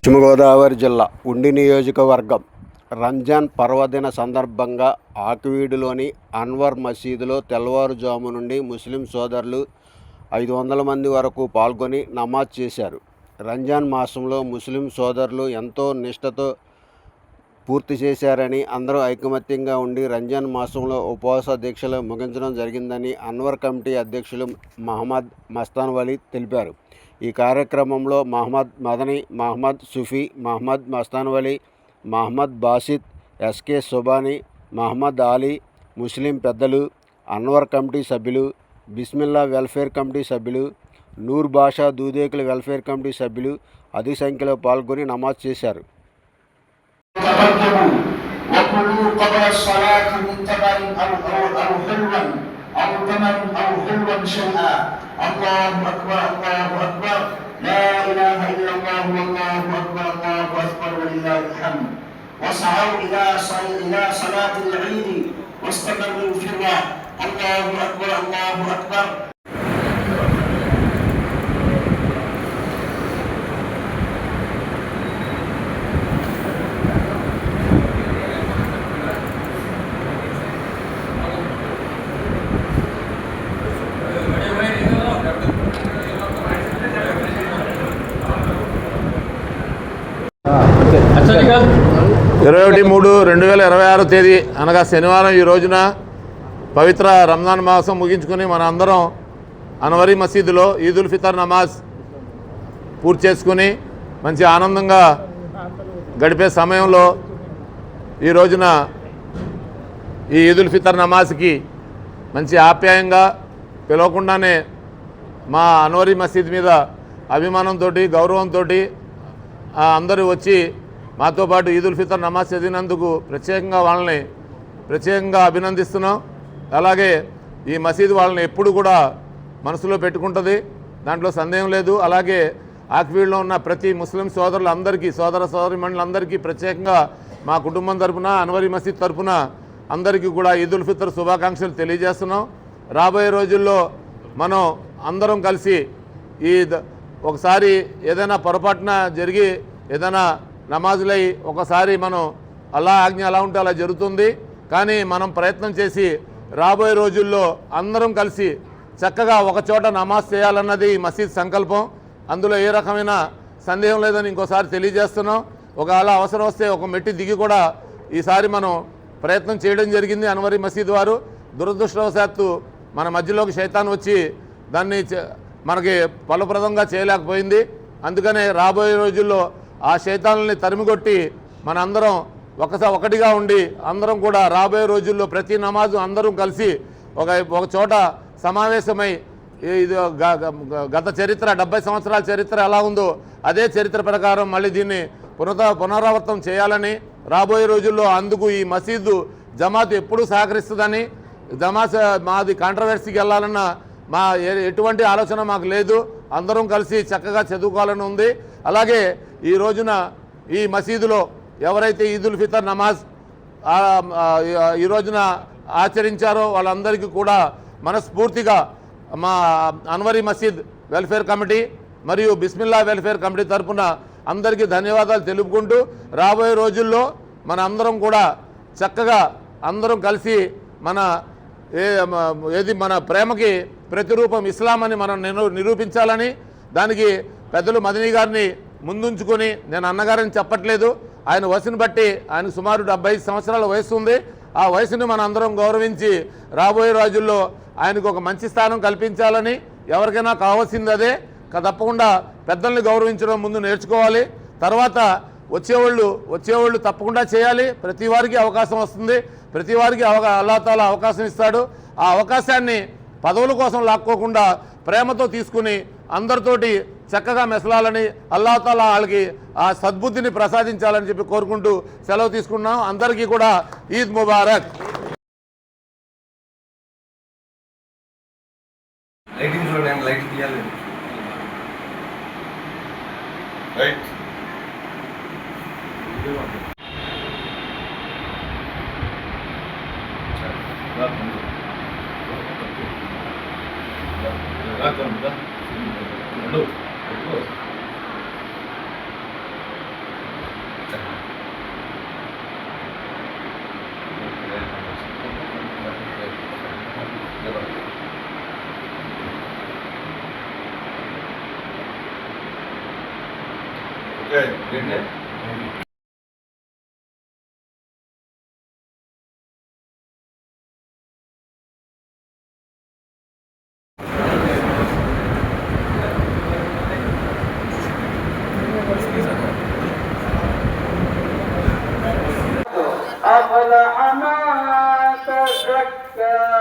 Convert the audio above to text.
పశ్చిమ గోదావరి జిల్లా ఉండి నియోజకవర్గం రంజాన్ పర్వదిన సందర్భంగా ఆకివీడులోని అన్వర్ మసీదులో తెల్లవారుజాము నుండి ముస్లిం సోదరులు 500 మంది వరకు పాల్గొని నమాజ్ చేశారు. రంజాన్ మాసంలో ముస్లిం సోదరులు ఎంతో నిష్ఠతో పూర్తి చేశారని, అందరూ ఐకమత్యంగా ఉండి రంజాన్ మాసంలో ఉపవాస దీక్షలు ముగించడం జరిగిందని అన్వర్ కమిటీ అధ్యక్షులు మహమ్మద్ మస్తాన్ వలీ తెలిపారు. ఈ కార్యక్రమంలో మహమ్మద్ మదనీ, మహమ్మద్ సుఫీ, మహమ్మద్ మస్తాన్ వలీ, మహమ్మద్ బాసిత్, ఎస్కే సుబానీ, మహమ్మద్ ఆలీ, ముస్లిం పెద్దలు, అన్వర్ కమిటీ సభ్యులు, బిస్మిల్లా వెల్ఫేర్ కమిటీ సభ్యులు, నూర్ బాషా దూదేకుల వెల్ఫేర్ కమిటీ సభ్యులు అధిక సంఖ్యలో పాల్గొని నమాజ్ చేశారు. وسعوا إلى صلاة العيد واستمروا في الله. الله أكبر الله أكبر. ఇరవై 3/2026 తేదీ అనగా శనివారం ఈ రోజున పవిత్ర రంజాన్ మాసం ముగించుకుని మన అందరం అన్వరీ మసీదులో ఈదుల్ ఫితర్ నమాజ్ పూర్తి చేసుకుని మంచి ఆనందంగా గడిపే సమయంలో ఈ రోజున ఈ ఈదుల్ ఫితర్ నమాజ్కి మంచి ఆప్యాయంగా పిలవకుండానే మా అన్వరీ మసీద్ మీద అభిమానంతో గౌరవంతో అందరూ వచ్చి మాతో పాటు ఈదుల్ ఫితర్ నమాజ్ చదివినందుకు వాళ్ళని ప్రత్యేకంగా అభినందిస్తున్నాం. అలాగే ఈ మసీదు వాళ్ళని ఎప్పుడు కూడా మనసులో పెట్టుకుంటుంది, దాంట్లో సందేహం లేదు. అలాగే ఆకివీడులో ఉన్న ప్రతి ముస్లిం సోదరులందరికీ, సోదరిమణులందరికీ ప్రత్యేకంగా మా కుటుంబం తరఫున, అన్వరీ మసీద్ తరఫున అందరికీ కూడా ఈదుల్ ఫితర్ శుభాకాంక్షలు తెలియజేస్తున్నాం. రాబోయే రోజుల్లో మనం అందరం కలిసి ఒకసారి ఏదైనా పొరపాటున జరిగి ఏదైనా నమాజులై ఒకసారి మనం అల్లా ఆజ్ఞ ఎలా ఉంటే అలా జరుగుతుంది. కానీ మనం ప్రయత్నం చేసి రాబోయే రోజుల్లో అందరం కలిసి చక్కగా ఒకచోట నమాజ్ చేయాలన్నది మసీద్ సంకల్పం. అందులో ఏ రకమైన సందేహం లేదని ఇంకోసారి తెలియజేస్తున్నాం. ఒకవేళ అవసరం వస్తే ఒక మెట్టి దిగి కూడా ఈసారి మనం ప్రయత్నం చేయడం జరిగింది. అన్వరీ మసీద్ వారు దురదృష్టవశాత్తు మన మధ్యలోకి శైతాన్ వచ్చి దాన్ని మనకి ఫలప్రదంగా చేయలేకపోయింది. అందుకనే రాబోయే రోజుల్లో ఆ శైతాన్ని తరిమికొట్టి మనందరం ఒకటిగా ఉండి అందరం కూడా రాబోయే రోజుల్లో ప్రతి నమాజు అందరం కలిసి ఒక చోట సమావేశమై ఇది గత చరిత్ర 70 సంవత్సరాల చరిత్ర ఎలా ఉందో అదే చరిత్ర ప్రకారం మళ్ళీ దీన్ని పునరావృతం చేయాలని, రాబోయే రోజుల్లో అందుకు ఈ మసీదు జమాత్ ఎప్పుడూ సహకరిస్తుందని, జమాత్ మాది కాంట్రవర్సీకి వెళ్ళాలన్న మా ఎటువంటి ఆలోచన మాకు లేదు. అందరం కలిసి చక్కగా చదువుకోవాలని ఉంది. అలాగే ఈ రోజున ఈ మసీదులో ఎవరైతే ఈదుల్ ఫితర్ నమాజ్ ఈ రోజున ఆచరించారో వాళ్ళందరికీ కూడా మనస్ఫూర్తిగా మా అన్వరీ మసీద్ వెల్ఫేర్ కమిటీ మరియు బిస్మిల్లా వెల్ఫేర్ కమిటీ తరఫున అందరికీ ధన్యవాదాలు తెలుపుకుంటూ రాబోయే రోజుల్లో మన అందరం కూడా చక్కగా అందరం కలిసి మన ప్రేమకి ప్రతిరూపం ఇస్లాం అని మనం నిరూపించాలని, దానికి పెద్దలు మదనీ గారిని ముందుంచుకొని, నేను అన్నగారని చెప్పట్లేదు, ఆయన వయసును బట్టి ఆయనకు సుమారు 75 సంవత్సరాల వయసు ఉంది. ఆ వయసుని మన అందరం గౌరవించి రాబోయే రోజుల్లో ఆయనకు ఒక మంచి స్థానం కల్పించాలని, ఎవరికైనా కావాల్సింది అదే. తప్పకుండా పెద్దల్ని గౌరవించడం ముందు నేర్చుకోవాలి. తర్వాత వచ్చేవాళ్ళు తప్పకుండా చేయాలి. ప్రతి వారికి అవకాశం వస్తుంది, ప్రతి వారికి అల్లాహ్ తాలా అవకాశం ఇస్తాడు. ఆ అవకాశాన్ని పదవుల కోసం లాక్కోకుండా ప్రేమతో తీసుకుని అందరితోటి చక్కగా మెసలాలని, అల్లాహ్ తాలా వాళ్ళకి ఆ సద్బుద్ధిని ప్రసాదించాలని చెప్పి కోరుకుంటూ సెలవు తీసుకున్నాం. అందరికీ కూడా ఈద్ ముబారక్. Hello. أفلح ما تزكى